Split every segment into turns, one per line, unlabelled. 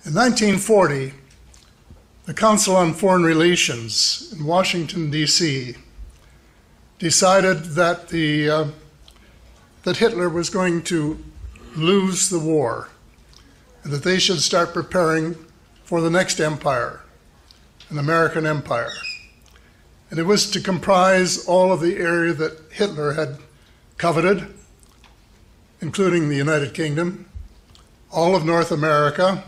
In 1940, the Council on Foreign Relations in Washington, D.C. decided that that Hitler was going to lose the war and that they should start preparing for the next empire, an American empire. And it was to comprise all of the area that Hitler had coveted, including the United Kingdom, all of North America,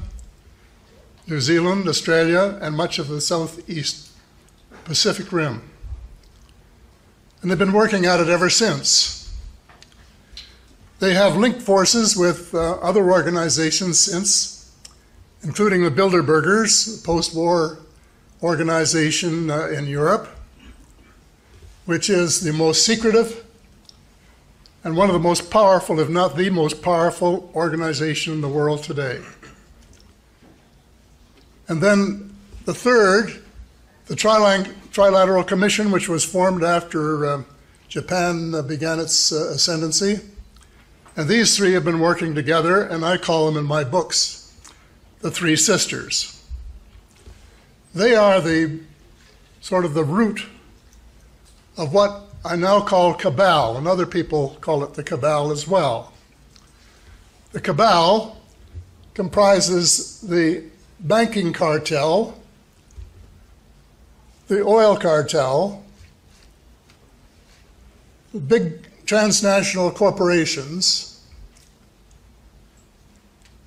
New Zealand, Australia, and much of the Southeast Pacific Rim. And they've been working at it ever since. They have linked forces with other organizations since, including the Bilderbergers, a post-war organization in Europe, which is the most secretive and one of the most powerful, if not the most powerful organization in the world today. And then the third, the Trilateral Commission, which was formed after Japan began its ascendancy. And these three have been working together, and I call them in my books the Three Sisters. They are the sort of the root of what I now call cabal, and other people call it the cabal as well. The cabal comprises the banking cartel, the oil cartel, the big transnational corporations,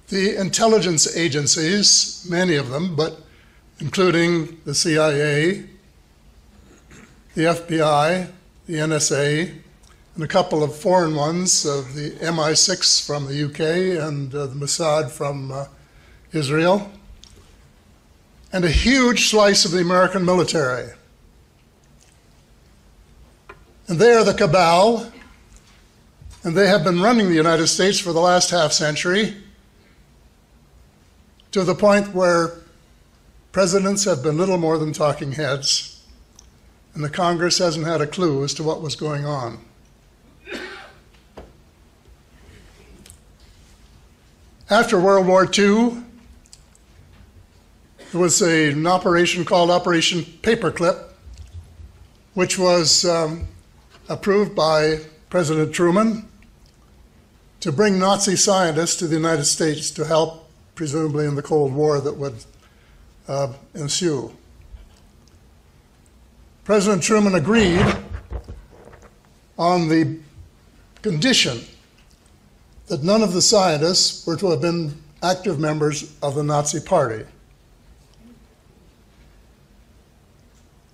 the intelligence agencies, many of them, but including the CIA, the FBI, the NSA, and a couple of foreign ones, the MI6 from the UK and the Mossad from Israel, and a huge slice of the American military. And they are the cabal, and they have been running the United States for the last half-century to the point where presidents have been little more than talking heads, and the Congress hasn't had a clue as to what was going on. After World War II, there was an operation called Operation Paperclip, which was approved by President Truman to bring Nazi scientists to the United States to help, presumably, in the Cold War that would ensue. President Truman agreed on the condition that none of the scientists were to have been active members of the Nazi Party.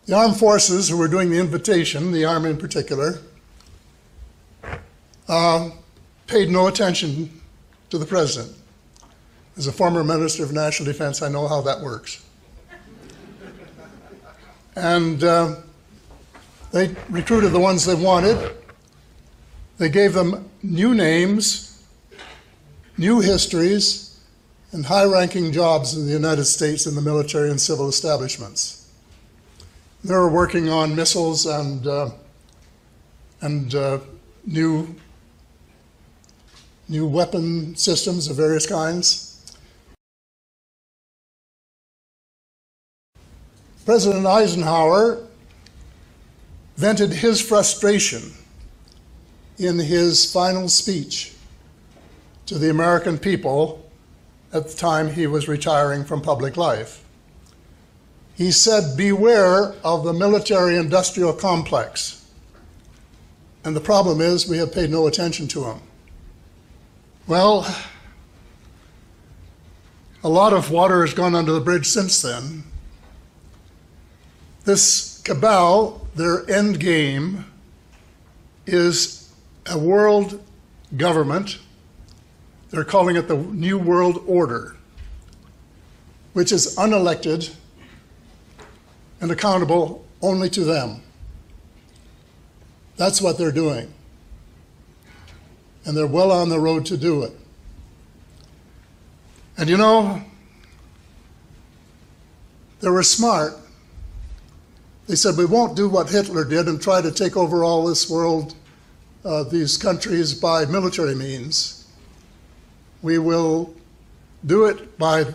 The armed forces who were doing the invitation, the Army in particular, paid no attention to the president. As a former Minister of National Defense, I know how that works. And they recruited the ones they wanted. They gave them new names, new histories, and high-ranking jobs in the United States in the military and civil establishments. They were working on missiles and new weapon systems of various kinds. President Eisenhower vented his frustration in his final speech to the American people at the time he was retiring from public life. He said, "Beware of the military-industrial complex." And the problem is we have paid no attention to him. Well, a lot of water has gone under the bridge since then. This cabal, their end game, is a world government. They're calling it the New World Order, which is unelected and accountable only to them. That's what they're doing. And they're well on the road to do it. And you know, they were smart. They said, we won't do what Hitler did and try to take over all this world, these countries by military means. We will do it by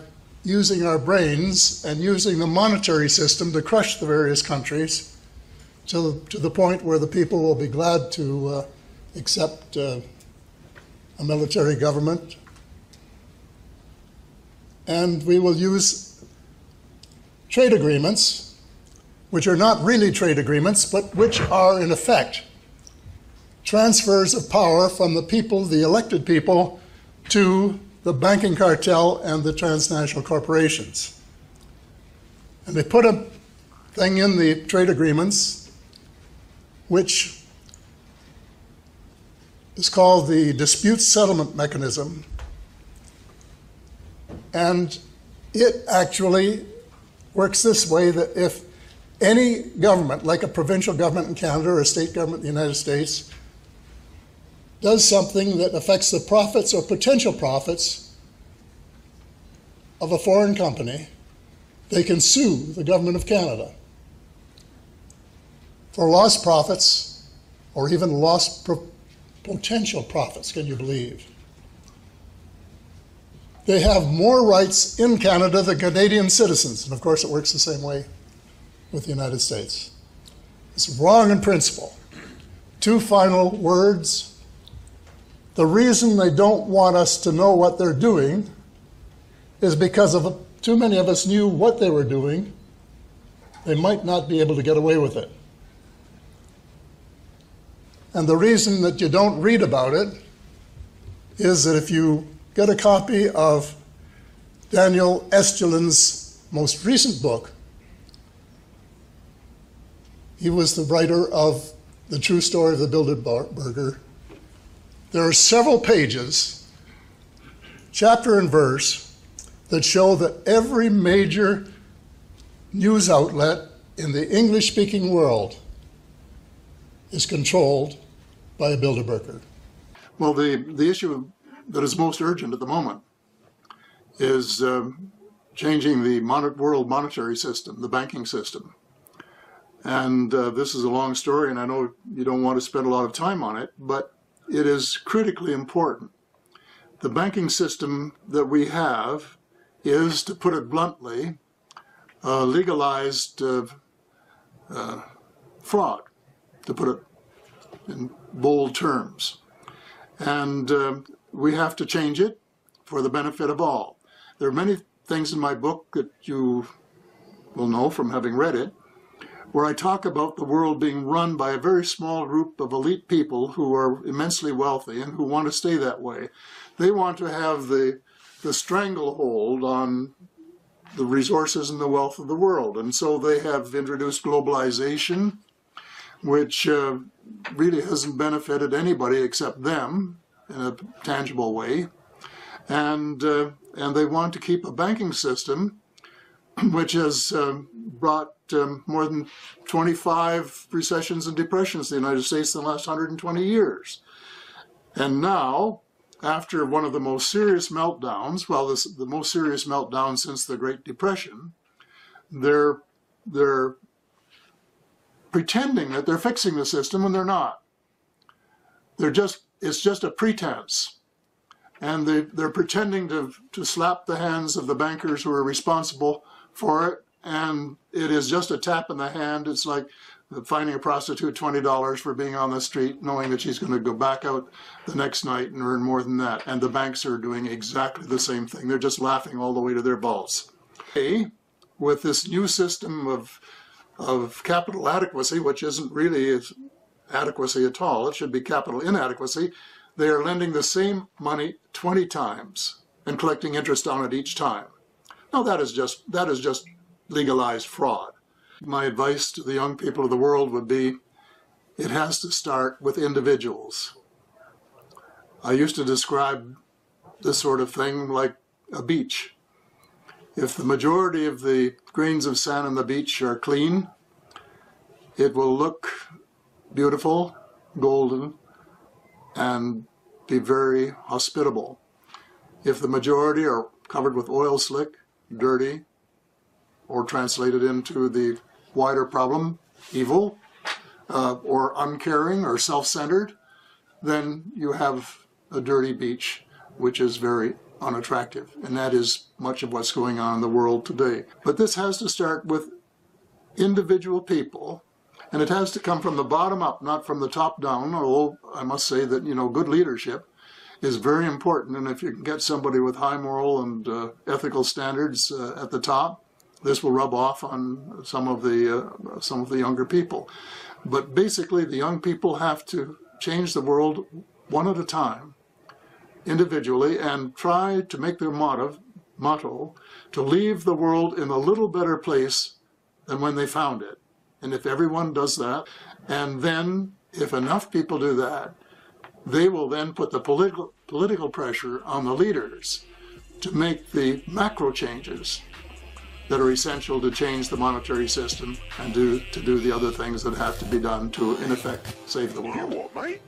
using our brains and using the monetary system to crush the various countries to the point where the people will be glad to accept a military government. And we will use trade agreements, which are not really trade agreements, but which are, in effect, transfers of power from the people, the elected people, to the banking cartel and the transnational corporations. And they put a thing in the trade agreements which is called the dispute settlement mechanism. And it actually works this way, that if any government, like a provincial government in Canada or a state government in the United States, does something that affects the profits or potential profits of a foreign company, they can sue the government of Canada for lost profits or even lost potential profits, can you believe? They have more rights in Canada than Canadian citizens, and of course it works the same way with the United States. It's wrong in principle. Two final words. The reason they don't want us to know what they're doing is because of too many of us knew what they were doing. They might not be able to get away with it. And the reason that you don't read about it is that if you get a copy of Daniel Estulin's most recent book, he was the writer of The True Story of the Bilderberger. There are several pages, chapter and verse, that show that every major news outlet in the English-speaking world is controlled by a Bilderberger. Well, the issue that is most urgent at the moment is changing the world monetary system, the banking system. And this is a long story, and I know you don't want to spend a lot of time on it, but it is critically important. The banking system that we have is, to put it bluntly, legalized fraud, to put it in bold terms. And we have to change it for the benefit of all. There are many things in my book that you will know from having read it, where I talk about the world being run by a very small group of elite people who are immensely wealthy and who want to stay that way. They want to have the stranglehold on the resources and the wealth of the world. And so they have introduced globalization, which really hasn't benefited anybody except them in a tangible way. And they want to keep a banking system which has brought more than 25 recessions and depressions in the United States in the last 120 years. And now, after one of the most serious meltdowns, well, the most serious meltdown since the Great Depression, they're pretending that they're fixing the system, and they're not. It's just a pretense. And they're pretending to slap the hands of the bankers who are responsible for it, and it is just a tap in the hand. It's like finding a prostitute $20 for being on the street, knowing that she's going to go back out the next night and earn more than that. And the banks are doing exactly the same thing. They're just laughing all the way to their vaults. With this new system of capital adequacy, which isn't really adequacy at all, it should be capital inadequacy, they are lending the same money 20 times and collecting interest on it each time. Now that is just legalized fraud. My advice to the young people of the world would be, it has to start with individuals. I used to describe this sort of thing like a beach. If the majority of the grains of sand on the beach are clean, it will look beautiful, golden, and be very hospitable. If the majority are covered with oil slick, dirty, or translated into the wider problem, evil, or uncaring or self-centered, then you have a dirty beach, which is very unattractive. And that is much of what's going on in the world today. But this has to start with individual people, and it has to come from the bottom up, not from the top down, although I must say that, good leadership is very important, and if you can get somebody with high moral and ethical standards at the top, this will rub off on some of the younger people. But basically, the young people have to change the world one at a time, individually, and try to make their motto to leave the world in a little better place than when they found it. And if everyone does that, and then if enough people do that, they will then put the political pressure on the leaders to make the macro changes that are essential to change the monetary system and to do the other things that have to be done to, in effect, save the world.
You what, mate?